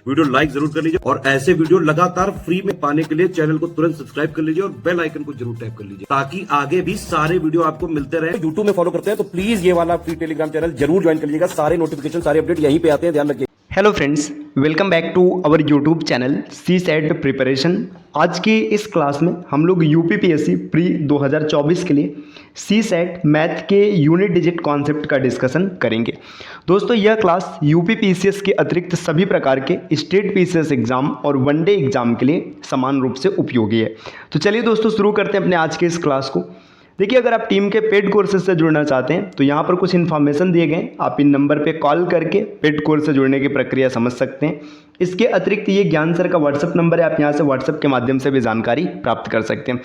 Video like जरूर कर लीजिए और ऐसे वीडियो लगातार फ्री में पाने के लिए चैनल को तुरंत सब्सक्राइब कर लीजिए और बेल आइकन को जरूर टैप कर लीजिए ताकि आगे भी सारे वीडियो आपको मिलते रहे। यूट्यूब में फॉलो करते हैं तो प्लीज ये वाला फ्री टेलीग्राम चैनल जरूर ज्वाइन कर लीजिएगा। सारे नोटिफिकेशन सारे अपडेट यहीं पे आते हैं, ध्यान रखिए। Hello friends, welcome back to our YouTube channel C set preparation. आज की इस क्लास में हम लोग यूपीपीएससी प्री 2024 के लिए सी सेट मैथ के यूनिट डिजिट कॉन्सेप्ट का डिस्कशन करेंगे। दोस्तों, यह क्लास यूपीपीसीएस के अतिरिक्त सभी प्रकार के स्टेट पीसीएस एग्जाम और वनडे एग्जाम के लिए समान रूप से उपयोगी है। तो चलिए दोस्तों, शुरू करते हैं अपने आज के इस क्लास को। देखिए, अगर आप टीम के पेड कोर्सेज से जुड़ना चाहते हैं तो यहाँ पर कुछ इन्फॉर्मेशन दिए गए, आप इन नंबर पे कॉल करके पेड कोर्स से जुड़ने की प्रक्रिया समझ सकते हैं। इसके अतिरिक्त ये ज्ञान सर का व्हाट्सअप नंबर है, आप यहाँ से व्हाट्सअप के माध्यम से भी जानकारी प्राप्त कर सकते हैं।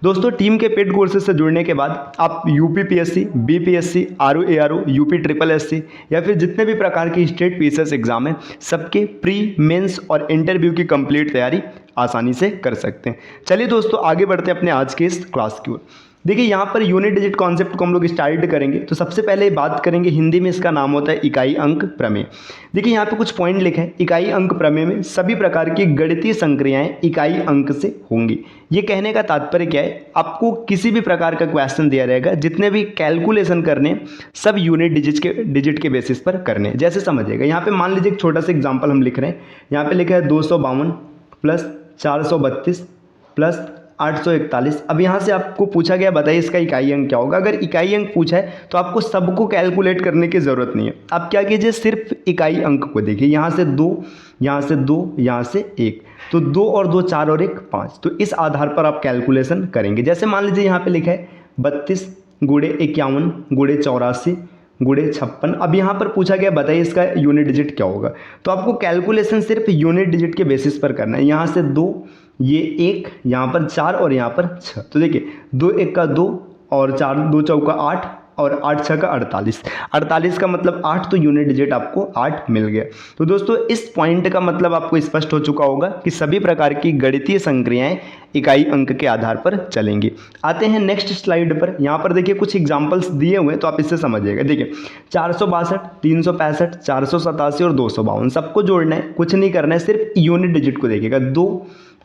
दोस्तों, टीम के पेड कोर्सेज से जुड़ने के बाद आप UPPSC, BPSC, RO, UP triple SC या फिर जितने भी प्रकार की स्टेट पीसीएस एग्जाम है सबके प्री, मेंस और इंटरव्यू की कंप्लीट तैयारी आसानी से कर सकते हैं। चलिए दोस्तों, आगे बढ़ते हैं अपने आज के इस क्लास की ओर। देखिए, यहाँ पर यूनिट डिजिट कॉन्सेप्ट को हम लोग स्टार्ट करेंगे तो सबसे पहले बात करेंगे, हिंदी में इसका नाम होता है इकाई अंक प्रमेय। देखिए, यहाँ पे कुछ पॉइंट लिखे हैं। इकाई अंक प्रमेय में सभी प्रकार की गणितीय संक्रियाएं इकाई अंक से होंगी। ये कहने का तात्पर्य क्या है, आपको किसी भी प्रकार का क्वेश्चन दिया रहेगा, जितने भी कैलकुलेशन करने सब यूनिट डिजिट के बेसिस पर करने। जैसे समझिएगा, यहाँ पे मान लीजिए एक छोटा सा एग्जाम्पल हम लिख रहे हैं। यहाँ पे लिखा है 252 प्लस 432 प्लस 841। अब यहाँ से आपको पूछा गया, बताइए इसका इकाई अंक क्या होगा। अगर इकाई अंक पूछा है तो आपको सबको कैलकुलेट करने की ज़रूरत नहीं है। आप क्या कीजिए, सिर्फ इकाई अंक को देखिए। यहाँ से 2, यहाँ से 2, यहाँ से 1, तो 2 और 2 4 और 1 5। तो इस आधार पर आप कैलकुलेशन करेंगे। जैसे मान लीजिए यहाँ पे लिखा है 32 गुणे 51 गुणे 84 गुणे 56। अब यहाँ पर पूछा गया, बताइए इसका यूनिट डिजिट क्या होगा। तो आपको कैलकुलेशन सिर्फ यूनिट डिजिट के बेसिस पर करना है। यहाँ से 2, ये 1, यहाँ पर 4 और यहाँ पर 6। तो देखिए, 2 1 का 2 और 4 2 चौका 8 और 8 6 का 48। 48 का मतलब 8, तो यूनिट डिजिट आपको 8 मिल गया। तो दोस्तों, इस पॉइंट का मतलब आपको स्पष्ट हो चुका होगा कि सभी प्रकार की गणितीय संक्रियाएं इकाई अंक के आधार पर चलेंगी। आते हैं नेक्स्ट स्लाइड पर। यहाँ पर देखिए कुछ एग्जांपल्स दिए हुए हैं, तो आप इससे समझिएगा। देखिए, 462, 365, 487 और 252 सबको जोड़ना है, कुछ नहीं करना है, सिर्फ यूनिट डिजिट को देखिएगा। 2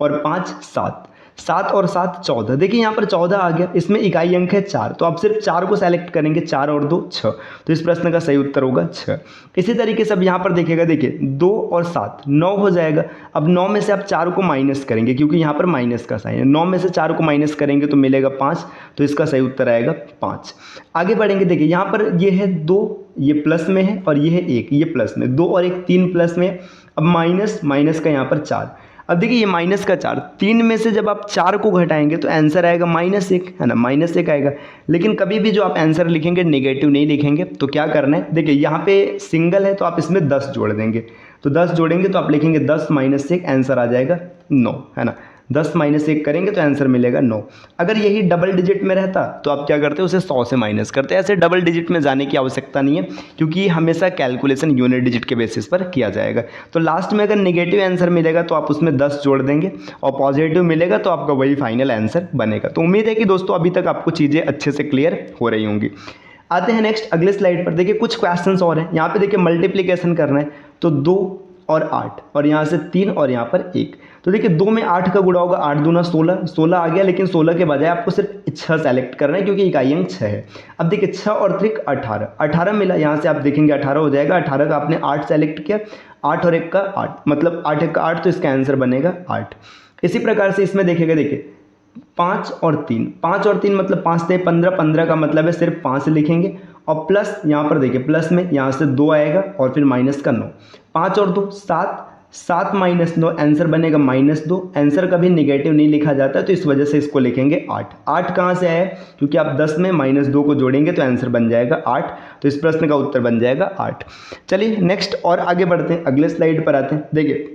और 5 7, 7 और 7 14। देखिए, यहाँ पर 14 आ गया, इसमें इकाई अंक है 4, तो आप सिर्फ 4 को सेलेक्ट करेंगे। 4 और 2 6, तो इस प्रश्न का सही उत्तर होगा 6। इसी तरीके से अब यहाँ पर देखिएगा, देखिए 2 और 7 9 हो जाएगा। अब 9 में से आप 4 को माइनस करेंगे, क्योंकि यहाँ पर माइनस का साइन है। 9 में से 4 को माइनस करेंगे तो मिलेगा 5, तो इसका सही उत्तर आएगा 5। आगे बढ़ेंगे। देखिए, यहाँ पर ये है 2, ये प्लस में है, और ये है 1, ये प्लस में। 2 और 1 3 प्लस में। अब माइनस का यहाँ पर 4। अब देखिए, ये माइनस का 4, 3 में से जब आप 4 को घटाएंगे तो आंसर आएगा -1, है ना, -1 आएगा। लेकिन कभी भी जो आप आंसर लिखेंगे नेगेटिव नहीं लिखेंगे। तो क्या करना है, देखिए यहाँ पे सिंगल है तो आप इसमें 10 जोड़ देंगे। तो 10 जोड़ेंगे तो आप लिखेंगे 10 - 1, आंसर आ जाएगा 9, है ना। 10 - 1 करेंगे तो आंसर मिलेगा 9। अगर यही डबल डिजिट में रहता तो आप क्या करते, उसे 100 से माइनस करते। ऐसे डबल डिजिट में जाने की आवश्यकता नहीं है, क्योंकि हमेशा कैलकुलेशन यूनिट डिजिट के बेसिस पर किया जाएगा। तो लास्ट में अगर नेगेटिव आंसर मिलेगा तो आप उसमें 10 जोड़ देंगे, और पॉजिटिव मिलेगा तो आपका वही फाइनल आंसर बनेगा। तो उम्मीद है कि दोस्तों अभी तक आपको चीज़ें अच्छे से क्लियर हो रही होंगी। आते हैं नेक्स्ट अगले स्लाइड पर। देखिए, कुछ क्वेश्चंस और हैं। यहाँ पे देखिए मल्टीप्लिकेशन करना है, तो 2 और 8, और यहाँ से 3 और यहाँ पर 1। तो देखिए, 2 में 8 का गुणा होगा, 8 दूना 16, 16 आ गया। लेकिन 16 के बजाय आपको सिर्फ 6 सेलेक्ट करना है, क्योंकि इकाई अंक 6 है। अब देखिए, 6 और 3 18, 18 मिला। यहाँ से आप देखेंगे 18 हो जाएगा। 18 का आपने 8 सेलेक्ट किया, 8 और 1 का 8, मतलब 8 1 का 8, तो इसका आंसर बनेगा 8। इसी प्रकार से इसमें देखेगा, देखिए 5 और 3, 5 और 3 मतलब 5 से 15, 15 का मतलब है सिर्फ 5 लिखेंगे। और प्लस यहाँ पर देखिए, प्लस में यहाँ से 2 आएगा और फिर माइनस का 9। 5 और 2 7, 7 - 9, आंसर बनेगा -2। आंसर कभी निगेटिव नहीं लिखा जाता, तो इस वजह से इसको लिखेंगे 8। 8 कहाँ से आया, क्योंकि आप 10 में -2 को जोड़ेंगे तो आंसर बन जाएगा 8। तो इस प्रश्न का उत्तर बन जाएगा 8। चलिए नेक्स्ट और आगे बढ़ते हैं, अगले स्लाइड पर आते हैं। देखिए,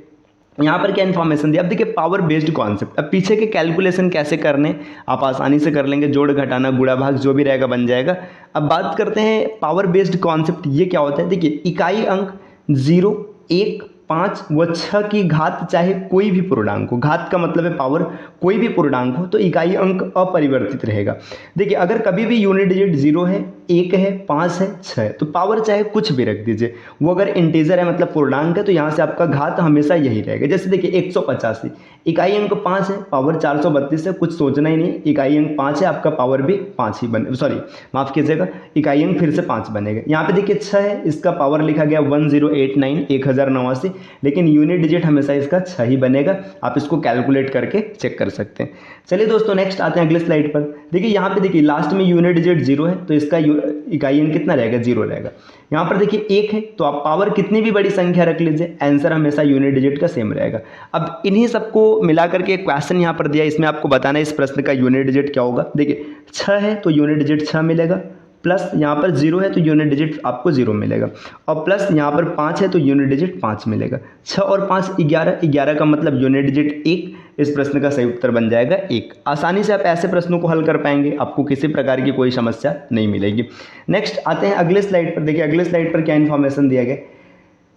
यहाँ पर क्या इन्फॉर्मेशन दिया। अब देखिए, पावर बेस्ड कॉन्सेप्ट। अब पीछे के कैलकुलेशन कैसे करने आप आसानी से कर लेंगे, जोड़ घटाना गुणा भाग जो भी रहेगा बन जाएगा। अब बात करते हैं पावर बेस्ड कॉन्सेप्ट, ये क्या होता है। देखिए, इकाई अंक 0 1 5 व 6 की घात चाहे कोई भी पूर्णांक हो, घात का मतलब है पावर, कोई भी पूर्णांक हो तो इकाई अंक अपरिवर्तित रहेगा। देखिए, अगर कभी भी यूनिट डिजिट 0 है, 1 है, 5 है, 6 है, तो पावर चाहे कुछ भी रख दीजिए, वो अगर इंटीजर है मतलब पूर्णांक है तो यहाँ से आपका घात हमेशा यही रहेगा। जैसे देखिए 185, इकाई अंक 5 है, पावर 432 है, कुछ सोचना ही नहीं, इकाई अंक 5 है, आपका पावर भी 5 ही बने, सॉरी माफ़ कीजिएगा, इकाई अंक फिर से 5 बनेगा। यहाँ पे देखिए 6 है, इसका पावर लिखा गया 1089 1089, लेकिन यूनिट डिजिट हमेशा इसका 6 ही बनेगा। आप इसको कैलकुलेट करके चेक कर सकते हैं। चलिए दोस्तों नेक्स्ट आते हैं अगले स्लाइड पर। देखिए यहाँ पे देखिए लास्ट में यूनिट डिजिट 0 है तो इसका इकाई अंक कितना रहेगा, 0 रहेगा। यहाँ पर देखिए 1 है तो आप पावर कितनी भी बड़ी संख्या रख लीजिए, आंसर हमेशा यूनिट डिजिट का सेम रहेगा। अब इन्हीं सबको मिलाकर के एक क्वेश्चन यहाँ पर दिया, इसमें आपको बताना है इस प्रश्न का यूनिट डिजिट क्या होगा। देखिए 6 है तो यूनिट डिजिट 6 मिलेगा, प्लस यहाँ पर 0 है तो यूनिट डिजिट आपको 0 मिलेगा, और प्लस यहाँ पर 5 है तो यूनिट डिजिट 5 मिलेगा। 6 और 5 11, 11 का मतलब यूनिट डिजिट 1, इस प्रश्न का सही उत्तर बन जाएगा 1। आसानी से आप ऐसे प्रश्नों को हल कर पाएंगे, आपको किसी प्रकार की कोई समस्या नहीं मिलेगी। नेक्स्ट आते हैं अगले स्लाइड पर। देखिए अगले स्लाइड पर क्या इन्फॉर्मेशन दिया गया,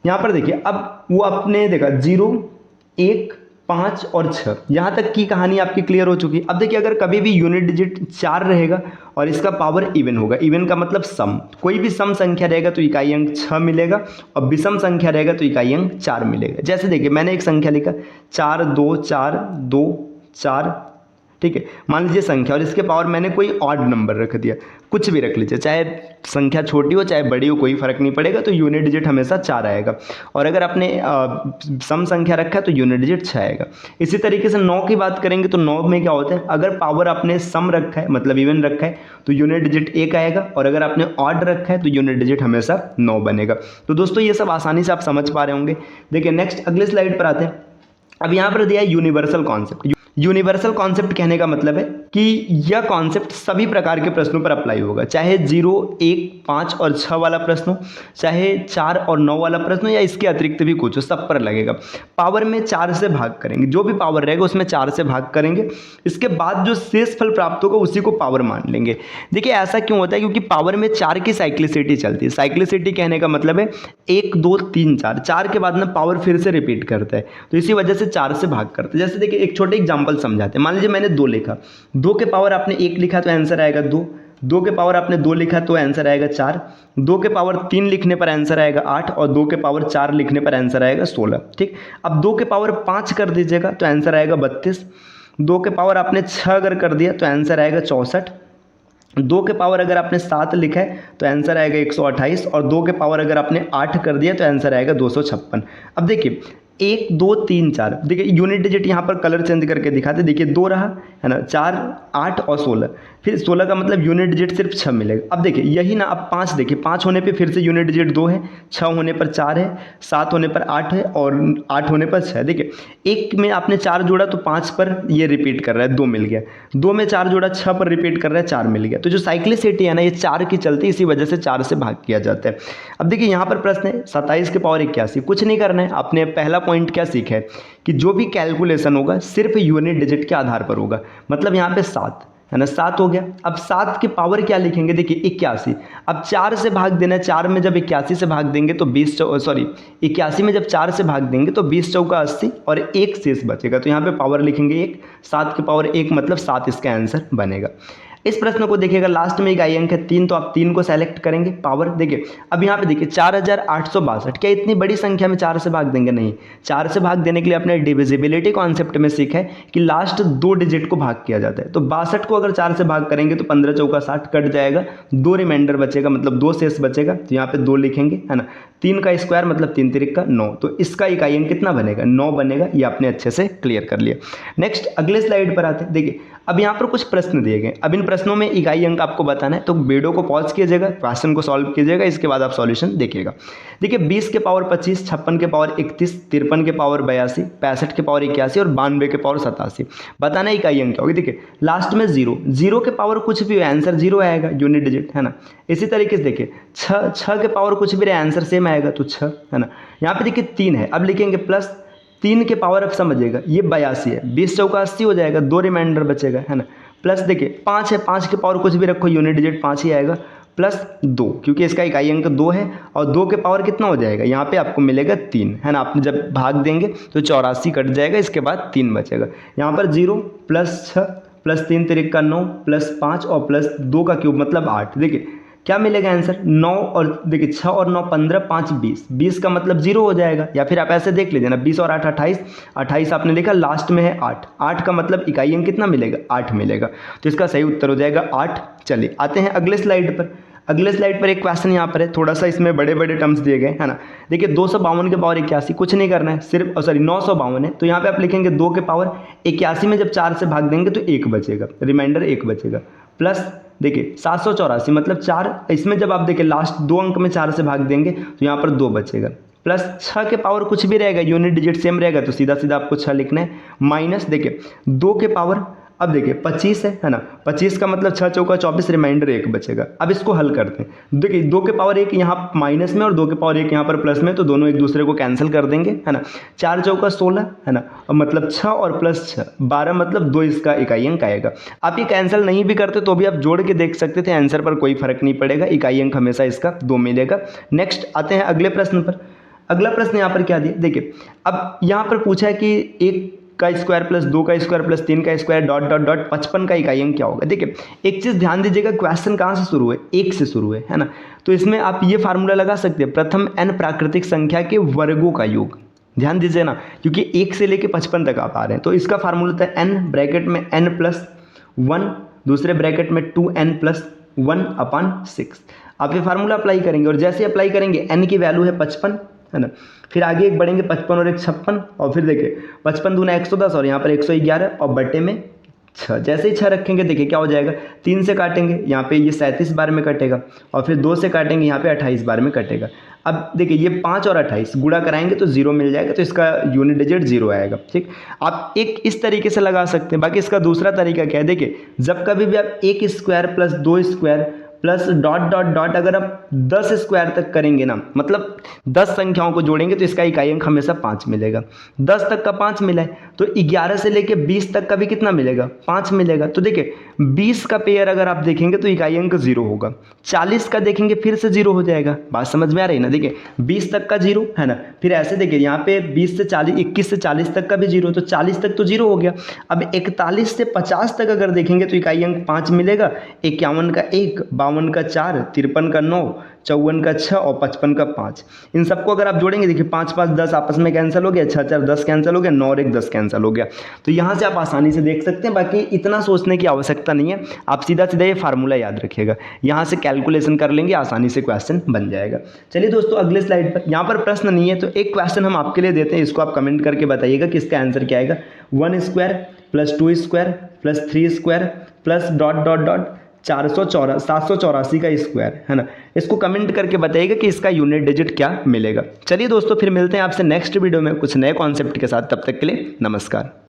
यहाँ पर देखिए अब वो आपने देखा 0, 1, 5 और 6, यहाँ तक की कहानी आपकी क्लियर हो चुकी। अब देखिए अगर कभी भी यूनिट डिजिट 4 रहेगा और इसका पावर इवन होगा, इवन का मतलब सम, कोई भी सम संख्या रहेगा तो इकाई अंक 6 मिलेगा, और विषम संख्या रहेगा तो इकाई अंक 4 मिलेगा। जैसे देखिए मैंने एक संख्या लिखा 4 2 4 2 4, ठीक है, मान लीजिए संख्या, और इसके पावर मैंने कोई ऑड नंबर रख दिया, कुछ भी रख लीजिए, चाहे संख्या छोटी हो चाहे बड़ी हो, कोई फर्क नहीं पड़ेगा, तो यूनिट डिजिट हमेशा 4 आएगा। और अगर आपने सम संख्या रखा है तो यूनिट डिजिट 6 आएगा। इसी तरीके से 9 की बात करेंगे तो 9 में क्या होता है, अगर पावर आपने सम रखा है मतलब इवन रखा है तो यूनिट डिजिट 1 आएगा, और अगर आपने ऑड रखा है तो यूनिट डिजिट हमेशा 9 बनेगा। तो दोस्तों ये सब आसानी से आप समझ पा रहे होंगे। देखिए नेक्स्ट अगले स्लाइड पर आते हैं। अब यहाँ पर दिया है यूनिवर्सल कॉन्सेप्ट। यूनिवर्सल कॉन्सेप्ट कहने का मतलब है कि यह कॉन्सेप्ट सभी प्रकार के प्रश्नों पर अप्लाई होगा, चाहे 0, 1, 5 और 6 वाला प्रश्न हो, चाहे 4 और 9 वाला प्रश्न हो, या इसके अतिरिक्त भी कुछ हो, सब पर लगेगा। पावर में 4 से भाग करेंगे, जो भी पावर रहेगा उसमें 4 से भाग करेंगे, इसके बाद जो शेष फल प्राप्त होगा उसी को पावर मान लेंगे। देखिए ऐसा क्यों होता है, क्योंकि पावर में 4 की साइक्लिसिटी चलती है। साइक्लिसिटी कहने का मतलब है 1 2 3 4, 4 के बाद में पावर फिर से रिपीट करता है, तो इसी वजह से 4 से भाग करते हैं। जैसे देखिए एक छोटे एग्जाम्पल समझाते हैं। मान लीजिए मैंने 2 लिखा, 2 के पावर आपने 1 लिखा तो आंसर आएगा 2, 2 के पावर आपने 2 लिखा तो आंसर आएगा 4, 2 के पावर 3 लिखने पर आंसर आएगा 8, और 2 के पावर 4 लिखने पर आंसर आएगा 16। ठीक, अब 2 के पावर 5 कर दीजिएगा तो आंसर आएगा 32, 2 के पावर आपने 6 अगर कर दिया तो आंसर आएगा 64, 2 के पावर अगर आपने 7 लिखा है तो आंसर आएगा 128, और 2 के पावर अगर आपने 8 कर दिया तो आंसर आएगा 256। अब देखिए 1 2 3 4, देखिए यूनिट डिजिट यहाँ पर कलर चेंज करके दिखाते, देखिए 2 रहा है ना, 4 8 और 16, फिर 16 का मतलब यूनिट डिजिट सिर्फ 6 मिलेगा। अब देखिए यही ना, अब 5 देखिए, 5 होने पे फिर से यूनिट डिजिट 2 है, 6 होने पर 4 है, 7 होने पर 8 है, और 8 होने पर 6। देखिए 1 में आपने 4 जोड़ा तो 5 पर ये रिपीट कर रहा है, 2 मिल गया, 2 में 4 जोड़ा 6 पर रिपीट कर रहा है, 4 मिल गया। तो जो साइक्लिसिटी है ना, ये 4 की चलती है, इसी वजह से 4 से भाग किया जाता है। अब देखिए यहाँ पर प्रश्न है 27 के पावर 81, कुछ नहीं करना है, आपने पहला पॉइंट क्या सीखा है कि जो भी कैलकुलेशन होगा सिर्फ यूनिट डिजिट के आधार पर होगा। मतलब यहाँ पे 7 है ना, 7 हो गया। अब 7 की पावर क्या लिखेंगे, देखिए 81, अब 4 से भाग देना है, 4 में जब 81 से भाग देंगे तो 81 में जब 4 से भाग देंगे तो 20 चौका 80, और 1 शेष बचेगा, तो यहाँ पे पावर लिखेंगे 1, 7 की पावर 1 मतलब 7 इसका आंसर बनेगा। इस प्रश्न को देखिएगा, लास्ट में इकाई अंक है 3, तो आप 3 को सेलेक्ट करेंगे। पावर देखिए, अब यहाँ पे देखिए 4862, क्या इतनी बड़ी संख्या में 4 से भाग देंगे, नहीं। 4 से भाग देने के लिए अपने डिविजिबिलिटी कॉन्सेप्ट में सीखा है कि लास्ट 2 डिजिट को भाग किया जाता है। तो 62 को अगर 4 से भाग करेंगे तो 15 चौका 60 कट जाएगा, 2 रिमाइंडर बचेगा, मतलब 2 शेष बचेगा, तो यहाँ पे 2 लिखेंगे, है ना। 3 का स्क्वायर मतलब 3 तिरिक का 9, तो इसका इकाई अंक कितना बनेगा, 9 बनेगा। ये आपने अच्छे से क्लियर कर लिया। नेक्स्ट अगले स्लाइड पर आते हैं। देखिए अब यहाँ पर कुछ प्रश्न दिए गए, अब इन प्रश्नों में इकाई अंक आपको बताना है, तो वीडियो को पॉज कीजिएगा, क्वेश्चन को सॉल्व कीजिएगा, इसके बाद आप सॉल्यूशन देखिएगा। देखिए 20 के पावर 25, 56 के पावर 31, 53 के पावर 82, 65 के पावर 81 और 92 के पावर 87, बताना है इकाई अंक क्या होगी। देखिए लास्ट में 0, 0 के पावर कुछ भी हो आंसर 0 आएगा, यूनिट डिजिट, है ना। इसी तरीके से देखिए 6 के पावर कुछ भी रहे आंसर सेम आएगा, तो 6, है ना। यहाँ पे देखिए 3 है, अब लिखेंगे प्लस 3 के पावर, अब समझिएगा ये 82 है, 20 चौका 80 हो जाएगा, 2 रिमाइंडर बचेगा, है ना। प्लस देखिए 5 है, 5 के पावर कुछ भी रखो, यूनिट डिजिट 5 ही आएगा, प्लस 2 क्योंकि इसका इकाई अंक 2 है, और 2 के पावर कितना हो जाएगा, यहाँ पे आपको मिलेगा 3, है ना। आपने जब भाग देंगे तो 84 कट जाएगा, इसके बाद 3 बचेगा। यहाँ पर 0 प्लस 6 प्लस 3 तिरिक का 9 प्लस 5 और प्लस 2 का क्यूब मतलब 8। देखिए क्या मिलेगा आंसर 9 और देखिए 6 और 9 15 5 20, 20 का मतलब 0 हो जाएगा। या फिर आप ऐसे देख लीजिए ना 20 और 8 28, 28 आपने लिखा लास्ट में है 8, 8 का मतलब इकाई अंक कितना मिलेगा 8 मिलेगा। तो इसका सही उत्तर हो जाएगा 8। चलिए आते हैं अगले स्लाइड पर। अगले स्लाइड पर एक क्वेश्चन यहाँ पर है, थोड़ा सा इसमें बड़े बड़े टर्म्स दिए गए है ना। देखिए 252 के पावर 81, कुछ नहीं करना है, सिर्फ सॉरी 952 है तो यहाँ पे आप लिखेंगे 2 के पावर 81 में जब 4 से भाग देंगे तो 1 बचेगा, रिमाइंडर 1 बचेगा। प्लस देखिए 784 मतलब 4, इसमें जब आप देखिए लास्ट 2 अंक में 4 से भाग देंगे तो यहाँ पर 2 बचेगा। प्लस 6 के पावर कुछ भी रहेगा, यूनिट डिजिट सेम रहेगा तो सीधा सीधा आपको 6 लिखना है। माइनस देखिए 2 के पावर अब देखिए 25 है ना, 25 का मतलब 6 चौका 24, रिमाइंडर 1 बचेगा। अब इसको हल करते हैं। देखिए 2 के पावर 1 यहाँ माइनस में और 2 के पावर 1 यहाँ पर प्लस में, तो दोनों एक दूसरे को कैंसिल कर देंगे है ना। 4 चौका 16 है ना, अब मतलब 6 और प्लस 6 12 मतलब 2 इसका इकाई अंक आएगा। आप ये कैंसिल नहीं भी करते तो भी आप जोड़ के देख सकते थे, आंसर पर कोई फर्क नहीं पड़ेगा, इकाई अंक हमेशा इसका 2 मिलेगा। नेक्स्ट आते हैं अगले प्रश्न पर। अगला प्रश्न यहाँ पर क्या दिया देखिए, अब यहाँ पर पूछा है कि 1 का स्क्वायर प्लस 2 का स्क्वायर प्लस 3 का स्क्वायर डॉट डॉट डॉट 55 का इकाई अंक क्या होगा। देखिए एक चीज़ ध्यान दीजिएगा, क्वेश्चन कहाँ से शुरू है 1 से शुरू है ना। तो इसमें आप ये फार्मूला लगा सकते हैं, प्रथम n प्राकृतिक संख्या के वर्गों का योग। ध्यान दीजिए ना, क्योंकि 1 से लेके 55 तक आप आ रहे हैं। तो इसका फार्मूला था n ब्रैकेट में n+1, दूसरे ब्रैकेट में 2n+1/6। आप ये फार्मूला अप्लाई करेंगे और जैसे अप्लाई करेंगे n की वैल्यू है 55 है ना, फिर आगे एक बढ़ेंगे 55 और 1 56, और फिर देखिए 55 दूना 110 और यहाँ पर 111 और बटे में 6। जैसे ही 6 रखेंगे देखिए क्या हो जाएगा, 3 से काटेंगे यहाँ पे ये 37 बार में कटेगा, और फिर 2 से काटेंगे यहाँ पे 28 बार में कटेगा। अब देखिए ये 5 और 28 गुणा कराएंगे तो 0 मिल जाएगा, तो इसका यूनिट डिजिट 0 आएगा। ठीक, आप एक इस तरीके से लगा सकते हैं। बाकी इसका दूसरा तरीका क्या है, देखिए जब कभी भी आप 1 square plus 2 square plus dot dot dot अगर आप 10 स्क्वायर तक करेंगे ना, मतलब 10 संख्याओं को जोड़ेंगे तो इसका इकाई अंक हमेशा 5 मिलेगा। 10 तक का 5 मिला है तो 11 से लेके 20 तक का भी कितना मिलेगा 5 मिलेगा। तो देखिए 20 का पेयर अगर आप देखेंगे तो इकाई अंक 0 होगा, 40 का देखेंगे फिर से 0 हो जाएगा। बात समझ में आ रही है ना। देखिए 20 तक का 0 है ना, फिर ऐसे देखिए यहाँ पे 20 से 40 21 से 40 तक का भी 0, तो 40 तक तो 0 हो गया। अब 41 से 50 तक अगर देखेंगे तो इकाई अंक 5 मिलेगा, 51 का 1, 52 का 4, 53 का 9, 54 का 6 और 55 का 5। इन सबको अगर आप जोड़ेंगे देखिए 5 5 10 आपस में कैंसिल हो गया, 6 4 10 कैंसिल हो गया, 9 और 1 10 कैंसिल हो गया। तो यहाँ से आप आसानी से देख सकते हैं, बाकी इतना सोचने की आवश्यकता नहीं है, आप सीधा सीधा ये फार्मूला याद रखिएगा, यहाँ से कैलकुलेशन कर लेंगे, आसानी से क्वेश्चन बन जाएगा। चलिए दोस्तों अगले स्लाइड पर, यहाँ पर प्रश्न नहीं है तो एक क्वेश्चन हम आपके लिए देते हैं, इसको आप कमेंट करके बताइएगा कि इसका आंसर क्या आएगा। 1 square plus 2 square plus 3 square plus dot dot dot 784 का स्क्वायर है ना, इसको कमेंट करके बताइएगा कि इसका यूनिट डिजिट क्या मिलेगा। चलिए दोस्तों फिर मिलते हैं आपसे नेक्स्ट वीडियो में कुछ नए कॉन्सेप्ट के साथ, तब तक के लिए नमस्कार।